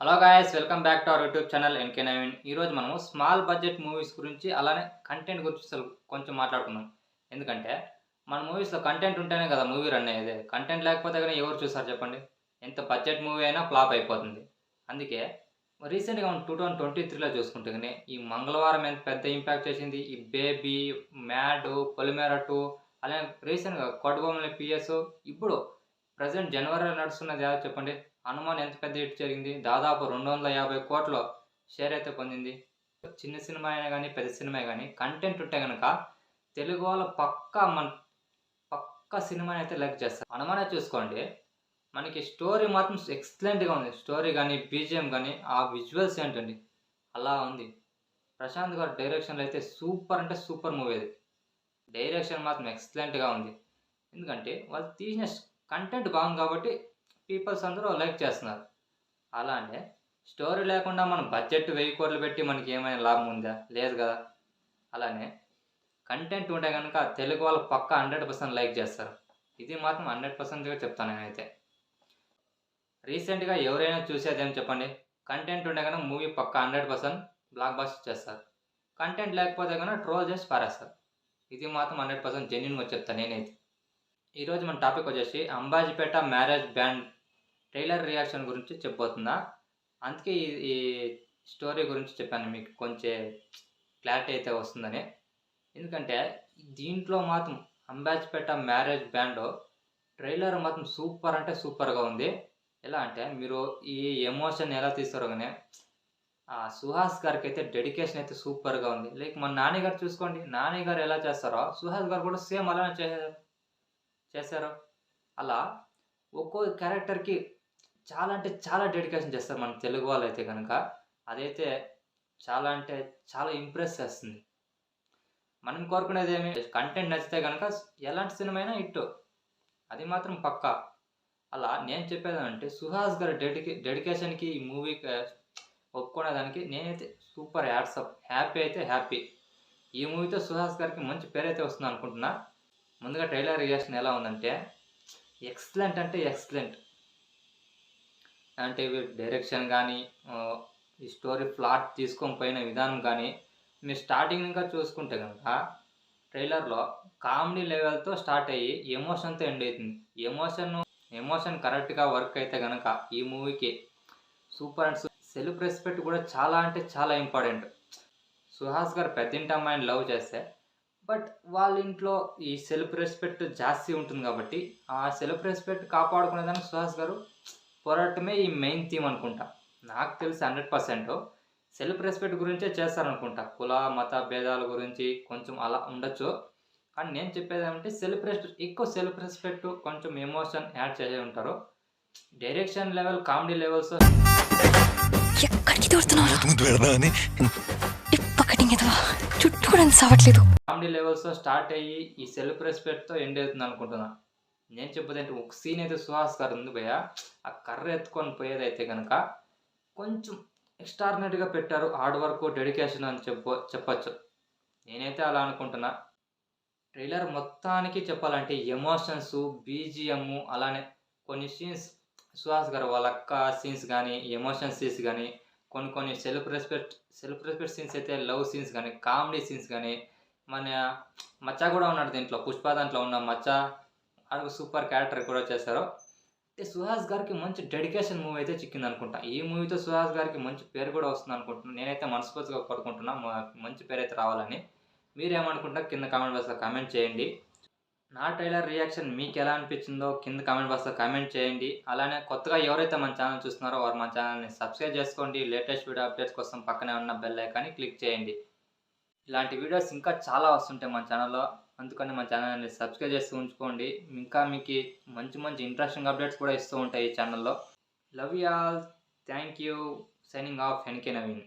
Hello guys, welcome back to our YouTube channel NK Naveen. ఈరోజు మనము small budget movies గురించి అలానే కంటెంట్ గురించి అసలు కొంచెం మాట్లాడుకుందాం. ఎందుకంటే మన మూవీస్లో కంటెంట్ ఉంటేనే కదా మూవీ రన్ అయ్యేది. కంటెంట్ లేకపోతే కానీ ఎవరు చూస్తారు చెప్పండి? ఎంత బడ్జెట్ మూవీ అయినా ఫ్లాప్ అయిపోతుంది. అందుకే రీసెంట్గా మనం 2023లో చూసుకుంటే కానీ ఈ మంగళవారం ఎంత పెద్ద ఇంపాక్ట్ చేసింది. ఈ బేబీ, మ్యాడ్, పొలిమేర 2 అలానే రీసెంట్గా కొట్టబొమ్మల పిఎస్. ఇప్పుడు ప్రజెంట్ జనవరిలో నడుస్తున్నది ఏదో చెప్పండి? హనుమాన్ ఎంత పెద్ద హిట్ జరిగింది. దాదాపు 250 కోట్ల షేర్ అయితే పొందింది. చిన్న సినిమా అయినా గానీ, పెద్ద సినిమా గానీ కంటెంట్ ఉంటే గనక తెలుగు వాళ్ళు పక్కా సినిమాని అయితే లైక్ చేస్తారు. హనుమానే చూసుకోండి, మనకి స్టోరీ మాత్రం ఎక్సలెంట్‌గా ఉంది. స్టోరీ గానీ, బీజీఎం గానీ, ఆ విజువల్స్ ఏంటండి అలా ఉంది. ప్రశాంత్ గారి డైరెక్షన్‌లో అయితే సూపర్ అంటే సూపర్ మూవీ అది. డైరెక్షన్ మాత్రం ఎక్సలెంట్‌గా ఉంది. ఎందుకంటే వాళ్ళు తీసిన కంటెంట్ బాగుంది కాబట్టి పీపుల్స్ అందరూ లైక్ చేస్తున్నారు. అలానే స్టోరీ లేకుండా మనం బడ్జెట్ 1000 కోట్లు పెట్టి మనకి ఏమైనా లాభం ఉందా? లేదు కదా! అలానే కంటెంట్ ఉంటే గనక తెలుగు వాళ్ళు పక్కా 100% లైక్ చేస్తారు. ఇది మాత్రం 100%గా చెప్తాను నేనైతే. రీసెంట్‌గా ఎవరైనా చూసేదేం చెప్పండి? కంటెంట్ ఉంటే గనక మూవీ పక్కా 100% బ్లాక్ బస్టర్ చేస్తారు. కంటెంట్ లేకపోతే గనక ట్రోల్ చేసి పారేస్తారు. ఇది మాత్రం 100% జెన్యూన్‌గా చెప్తాను నేనైతే. ఈరోజు మన టాపిక్ వచ్చేసి Ambajipeta marriage band trailer reaction గురించి చెప్పబోతున్నా. అందుకే ఈ స్టోరీ గురించి చెప్పాను, మీకు కొంచెం క్లారిటీ అయితే వస్తుందని. ఎందుకంటే దీంట్లో మాత్రం అంబాజీపేట మ్యారేజ్ బ్యాండ్ ట్రైలర్ మాత్రం సూపర్ అంటే సూపర్‌గా ఉంది. ఎలా అంటే మీరు ఈ ఎమోషన్ ఎలా తీస్తారో గాని సుహాస్ గారికైతే డెడికేషన్ అయితే సూపర్‌గా ఉంది. లైక్ మన నాని గారు చూసుకోండి. నాని గారు ఎలా చేస్తారో సుహాస్ గారు కూడా సేమ్ అలానే చేశారు. అలా ఒక్కో క్యారెక్టర్‌కి చాలా అంటే చాలా డెడికేషన్ చేస్తారు మన తెలుగు వాళ్ళైతే గనక. అదైతే చాలా అంటే చాలా ఇంప్రెస్ చేస్తుంది. మనం కోరుకునేదేమి కంటెంట్ నచ్చితే గనక ఎలాంటి సినిమా అయినా హిట్టు. అది మాత్రం పక్కా. అలా నేను చెప్పేదేమంటే సుహాస్ గారి డెడికేషన్‌కి ఈ మూవీకి ఒప్పుకునేదానికి నేనైతే సూపర్ హ్యాట్స్ ఆఫ్. హ్యాపీ అయితే హ్యాపీ. ఈ మూవీతో సుహాస్ గారికి మంచి పేరైతే వస్తుందనుకుంటున్నా. ముందుగా ట్రైలర్ రియాక్షన్ ఎలా ఉందంటే ఎక్సలెంట్ అంటే ఎక్సలెంట్. అంటే డైరెక్షన్ కానీ, ఈ స్టోరీ ప్లాట్ తీసుకొని పోయిన విధానం కానీ, మీరు స్టార్టింగ్ ఇంకా చూసుకుంటే కనుక ట్రైలర్‌లో కామెడీ లెవెల్‌తో స్టార్ట్ అయ్యి ఎమోషన్‌తో ఎండ్ అవుతుంది. ఎమోషన్ కరెక్ట్‌గా వర్క్ అయితే గనక ఈ మూవీకి సూపర్ అండ్ సెల్ఫ్ రెస్పెక్ట్ కూడా చాలా అంటే చాలా ఇంపార్టెంట్. సుహాస్ గారు పెద్దింటి అమ్మాయిని లవ్ చేస్తే బట్ వాళ్ళ ఇంట్లో ఈ సెల్ఫ్ రెస్పెక్ట్ జాస్తి ఉంటుంది కాబట్టి ఆ సెల్ఫ్ రెస్పెక్ట్ కాపాడుకునేదానికి సుహాస్ గారు పోరాటమే ఈ మెయిన్ థీమ్ అనుకుంటా. నాకు తెలిసి 100% సెల్ఫ్ రెస్పెక్ట్ గురించే చేస్తారనుకుంటా. కుల, మత భేదాల గురించి కొంచెం అలా ఉండొచ్చు. కానీ నేను చెప్పేదేమంటే ఎక్కువ సెల్ఫ్ రెస్పెక్ట్, కొంచెం ఎమోషన్ యాడ్ చేసే ఉంటారు. డైరెక్షన్ లెవెల్, కామెడీ లెవెల్స్ ఎక్కడికి దూరుతున్నావు చుట్టూ కూడా సావట్లేదు. కామెడీ లెవెల్స్‌తో స్టార్ట్ అయ్యి ఈ సెల్ఫ్ రెస్పెక్ట్‌తో ఎండ్ అవుతుంది అనుకుంటున్నా. నేను చెప్పేదంటే ఒక సీన్ అయితే సుహాస్ గారు ఉంది భయ్య. ఆ కర్ర ఎత్తుకొని పోయేదైతే గనక కొంచెం ఎక్స్ట్రార్డినరీగా పెట్టారు. హార్డ్ వర్క్, డెడికేషన్ అని చెప్పొచ్చు. నేనైతే అలా అనుకుంటున్నా. ట్రైలర్ మొత్తానికి చెప్పాలంటే ఎమోషన్స్, బీజీఎం అలానే కొన్ని సీన్స్ సుహాస్ గారు వాళ్ళ అక్క సీన్స్ కానీ, ఎమోషన్ సీన్స్ కానీ, కొన్ని సెల్ఫ్ రెస్పెక్ట్ సీన్స్ అయితే లవ్ సీన్స్ కానీ, కామెడీ సీన్స్ కానీ, మన మచ్చా కూడా ఉన్నాడు దీంట్లో. పుష్ప దాంట్లో ఉన్న మచ్చా అది సూపర్ క్యారెక్టర్ కూడా చేశారు. అంటే సుహాస్ గారికి మంచి డెడికేషన్ మూవీ అయితే చిక్కిందనుకుంటా. ఈ మూవీతో సుహాస్ గారికి మంచి పేరు కూడా వస్తుందనుకుంటున్నాను. నేనైతే మనస్ఫూర్తిగా కోరుకుంటున్నా మంచి పేరైతే రావాలని. మీరేమనుకుంటారో కింద కామెంట్ బాక్స్‌లో కామెంట్ చేయండి. నా ట్రైలర్ రియాక్షన్ మీకెలా అనిపించిందో కింద కామెంట్ బాక్స్‌లో కామెంట్ చేయండి. అలానే కొత్తగా ఎవరైతే మన ఛానల్ చూస్తున్నారో వారు మన ఛానల్‌ని సబ్స్క్రైబ్ చేసుకోండి. లేటెస్ట్ వీడియో అప్డేట్స్ కోసం పక్కనే ఉన్న బెల్ ఐకాన్ని క్లిక్ చేయండి. ఇలాంటి వీడియోస్ ఇంకా చాలా వస్తుంటాయి మన ఛానల్‌లో. అందుకని మన ఛానల్‌ని సబ్స్క్రైబ్ చేసి ఉంచుకోండి. ఇంకా మీకు మంచి ఇంట్రెస్టింగ్ అప్డేట్స్ కూడా ఇస్తూ ఉంటాయి ఈ ఛానల్‌లో. Love you all. Thank you. Signing off NK Naveen.